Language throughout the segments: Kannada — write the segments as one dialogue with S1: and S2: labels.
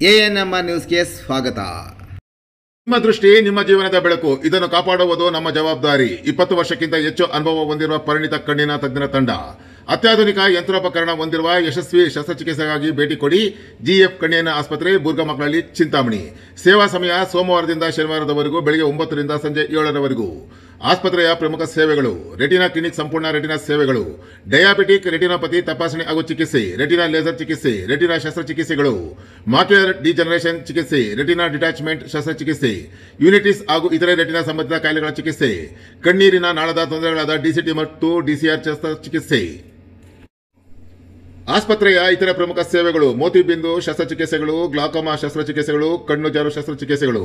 S1: ಎಎನ್ಎಂಆರ್ ನ್ಯೂಸ್ಗೆ ಸ್ವಾಗತ.
S2: ನಿಮ್ಮ ದೃಷ್ಟಿ ನಿಮ್ಮ ಜೀವನದ ಬೆಳಕು, ಇದನ್ನು ಕಾಪಾಡುವುದು ನಮ್ಮ ಜವಾಬ್ದಾರಿ. 20 ವರ್ಷಕ್ಕಿಂತ ಹೆಚ್ಚು ಅನುಭವ ಹೊಂದಿರುವ ಪರಿಣಿತ ಕಣ್ಣಿನ ತಜ್ಞರ ತಂಡ, ಅತ್ಯಾಧುನಿಕ ಯಂತ್ರೋಪಕರಣ ಹೊಂದಿರುವ ಯಶಸ್ವಿ ಶಸ್ತ್ರಚಿಕಿತ್ಸೆಗಾಗಿ ಭೇಟಿ ಕೊಡಿ. ಜಿಎಫ್ ಕಣ್ಣಿನ ಆಸ್ಪತ್ರೆ, ಬುರ್ಗಮಕ್ಳಳ್ಳಿ, ಚಿಂತಾಮಣಿ. ಸೇವಾ ಸಮಯ ಸೋಮವಾರದಿಂದ ಶನಿವಾರದವರೆಗೂ ಬೆಳಗ್ಗೆ 9 ರಿಂದ ಸಂಜೆ 7 ರವರೆಗೂ. ಆಸ್ಪತ್ರೆಯ ಪ್ರಮುಖ ಸೇವೆಗಳು: ರೆಟಿನಾ ಕ್ಲಿನಿಕ್, ಸಂಪೂರ್ಣ ರೆಟಿನಾ ಸೇವೆಗಳು, ಡಯಾಬಿಟಿಕ್ ರೆಟಿನೋಪತಿ ತಪಾಸಣೆ ಹಾಗೂ ಚಿಕಿತ್ಸೆ, ರೆಟಿನಾ ಲೇಸರ್ ಚಿಕಿತ್ಸೆ, ರೆಟಿನಾ ಶಸ್ತ್ರಚಿಕಿತ್ಸೆಗಳು, ಮಾಕ್ಯುಲರ್ ಡಿಜನರೇಷನ್ ಚಿಕಿತ್ಸೆ, ರೆಟಿನಾ ಡಿಟ್ಯಾಚ್ಮೆಂಟ್ ಶಸ್ತ್ರಚಿಕಿತ್ಸೆ, ಯೂನಿಟಿಸ್ ಹಾಗೂ ಇತರೆ ರೆಟಿನಾ ಸಂಬಂಧಿತ ಕಾಯಿಲೆಗಳ ಚಿಕಿತ್ಸೆ, ಕಣ್ಣೀರಿನ ನಾಳದ ತೊಂದರೆಗಳಾದ ಡಿಸಿಟಿ ಮತ್ತು ಡಿಸಿಆರ್ ಶಸ್ತ್ರಚಿಕಿತ್ಸೆ. ಆಸ್ಪತ್ರೆಯ ಇತರ ಪ್ರಮುಖ ಸೇವೆಗಳು: ಮೋತಿಬಿಂದು ಶಸ್ತ್ರಚಿಕಿತ್ಸೆಗಳು, ಗ್ಲಾಕೋಮಾ ಶಸ್ತ್ರಚಿಕಿತ್ಸೆಗಳು, ಕಣ್ಣು ಜಾರು ಶಸ್ತ್ರಚಿಕಿತ್ಸೆಗಳು,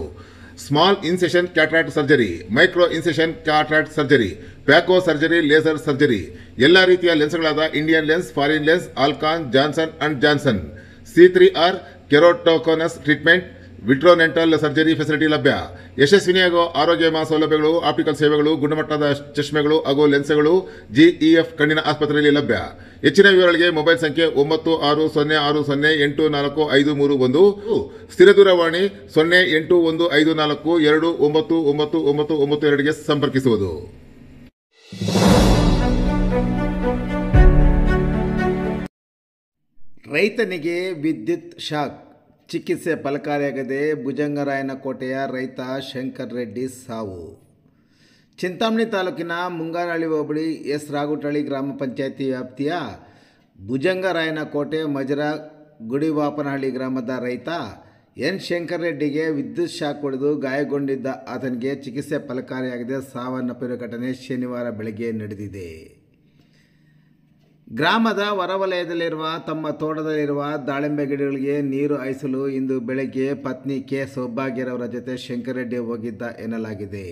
S2: small incision cataract surgery, micro incision cataract surgery, phaco surgery, laser surgery, ಎಲ್ಲಾ ರೀತಿಯ ಲೆನ್ಸ್ಗಳಾದ Indian lens, foreign lens, Alcon, Johnson and Johnson, C3R keratoconus treatment, vitreoretinal surgery facility ಲಭ್ಯ. ಯಶಸ್ವಿನಿಯಾಗುವ ಆರೋಗ್ಯ ವಿಮಾ ಸೌಲಭ್ಯಗಳು, ಆಪ್ಟಿಕಲ್ ಸೇವೆಗಳು, ಗುಣಮಟ್ಟದ ಚಶ್ಮೆಗಳು ಹಾಗೂ ಲೆನ್ಸ್ಗಳು ಜಿಇಎಫ್ ಕಣ್ಣಿನ ಆಸ್ಪತ್ರೆಯಲ್ಲಿ ಲಭ್ಯ. ಹೆಚ್ಚಿನ ವಿವರಗಳಿಗೆ ಮೊಬೈಲ್ ಸಂಖ್ಯೆ 9660645531, ಸ್ಥಿರ ದೂರವಾಣಿ 081542999992 ಸಂಪರ್ಕಿಸುವುದು.
S1: ರೈತನಿಗೆ ವಿದ್ಯುತ್ ಶಾಕ್, ಚಿಕಿತ್ಸೆ ಫಲಕಾರಿಯಾಗದೆ ಭುಜಂಗರಾಯನಕೋಟೆಯ ರೈತ ಶಂಕರ್ ರೆಡ್ಡಿ ಸಾವು. ಚಿಂತಾಮಣಿ ತಾಲೂಕಿನ ಮುಂಗಾನಹಳ್ಳಿ ಹೋಬಳಿ ಎಸ್ ರಾಗುಟಳ್ಳಿ ಗ್ರಾಮ ಪಂಚಾಯಿತಿ ವ್ಯಾಪ್ತಿಯ ಭುಜಂಗರಾಯನಕೋಟೆ ಮಜರಾ ಗುಡಿವಾಪನಹಳ್ಳಿ ಗ್ರಾಮದ ರೈತ ಎನ್ ಶಂಕರ್ ರೆಡ್ಡಿಗೆ ವಿದ್ಯುತ್ ಶಾಕ್ ಹೊಡೆದು ಗಾಯಗೊಂಡಿದ್ದ ಆತನಿಗೆ ಚಿಕಿತ್ಸೆ ಫಲಕಾರಿಯಾಗದೆ ಸಾವನ್ನಪ್ಪಿರುವ ಘಟನೆ ಶನಿವಾರ ಬೆಳಗ್ಗೆ ನಡೆದಿದೆ. ಗ್ರಾಮದ ಹೊರವಲಯದಲ್ಲಿರುವ ತಮ್ಮ ತೋಟದಲ್ಲಿರುವ ದಾಳಿಂಬೆ ಗಿಡಗಳಿಗೆ ನೀರು ಹಾಯಿಸಲು ಇಂದು ಬೆಳಗ್ಗೆ ಪತ್ನಿ ಕೆ ಸೌಭಾಗ್ಯರವರ ಜೊತೆ ಶಂಕರ್ ರೆಡ್ಡಿ ಹೋಗಿದ್ದ ಎನ್ನಲಾಗಿದೆ.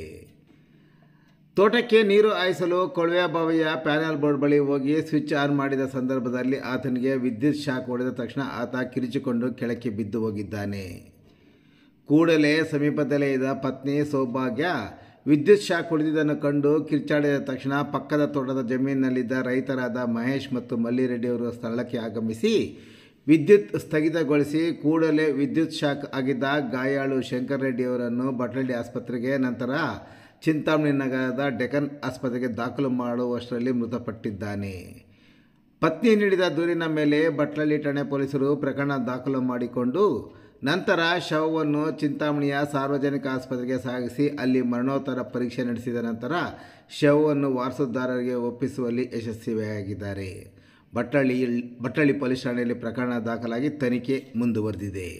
S1: ತೋಟಕ್ಕೆ ನೀರು ಹಾಯಿಸಲು ಕೊಳವೆ ಬಾವಿಯ ಪ್ಯಾನಲ್ ಬೋರ್ಡ್ ಬಳಿ ಹೋಗಿ ಸ್ವಿಚ್ ಆನ್ ಮಾಡಿದ ಸಂದರ್ಭದಲ್ಲಿ ಆತನಿಗೆ ವಿದ್ಯುತ್ ಶಾಕ್ ಹೊಡೆದ ತಕ್ಷಣ ಆತ ಕಿರಿಚಿಕೊಂಡು ಕೆಳಕ್ಕೆ ಬಿದ್ದು ಹೋಗಿದ್ದಾನೆ. ಕೂಡಲೇ ಸಮೀಪದಲ್ಲೇ ಇದ್ದ ಪತ್ನಿ ಸೌಭಾಗ್ಯ ವಿದ್ಯುತ್ ಶಾಕ್ ಹೊಡೆದಿದ್ದನ್ನು ಕಂಡು ಕಿರ್ಚಾಡಿದ ತಕ್ಷಣ ಪಕ್ಕದ ತೋಟದ ಜಮೀನಿನಲ್ಲಿದ್ದ ರೈತರಾದ ಮಹೇಶ್ ಮತ್ತು ಮಲ್ಲಿರೆಡ್ಡಿಯವರು ಸ್ಥಳಕ್ಕೆ ಆಗಮಿಸಿ ವಿದ್ಯುತ್ ಸ್ಥಗಿತಗೊಳಿಸಿ ಕೂಡಲೇ ವಿದ್ಯುತ್ ಶಾಕ್ ಆಗಿದ್ದ ಗಾಯಾಳು ಶಂಕರ್ ರೆಡ್ಡಿಯವರನ್ನು ಬಟ್ಲಳ್ಳಿ ಆಸ್ಪತ್ರೆಗೆ, ನಂತರ ಚಿಂತಾಮಣಿ ನಗರದ ಡೆಕನ್ ಆಸ್ಪತ್ರೆಗೆ ದಾಖಲು ಮಾಡುವಷ್ಟರಲ್ಲಿ ಮೃತಪಟ್ಟಿದ್ದಾನೆ. ಪತ್ನಿ ನೀಡಿದ ದೂರಿನ ಮೇಲೆ ಬಟ್ಲಳ್ಳಿ ಠಾಣೆ ಪೊಲೀಸರು ಪ್ರಕರಣ ದಾಖಲು ಮಾಡಿಕೊಂಡು ನಂತರ ಶವವನ್ನು ಚಿಂತಾಮಣಿಯ ಸಾರ್ವಜನಿಕ ಆಸ್ಪತ್ರೆಗೆ ಸಾಗಿಸಿ ಅಲ್ಲಿ ಮರಣೋತ್ತರ ಪರೀಕ್ಷೆ ನಡೆಸಿದ ನಂತರ ಶವವನ್ನು ವಾರಸುದಾರರಿಗೆ ಒಪ್ಪಿಸುವಲ್ಲಿ ಯಶಸ್ವಿಯಾಗಿದ್ದಾರೆ. ಬಟ್ಲಳ್ಳಿ ಪೊಲೀಸ್ ಠಾಣೆಯಲ್ಲಿ ಪ್ರಕರಣ ದಾಖಲಾಗಿ ತನಿಖೆ ಮುಂದುವರೆದಿದೆ.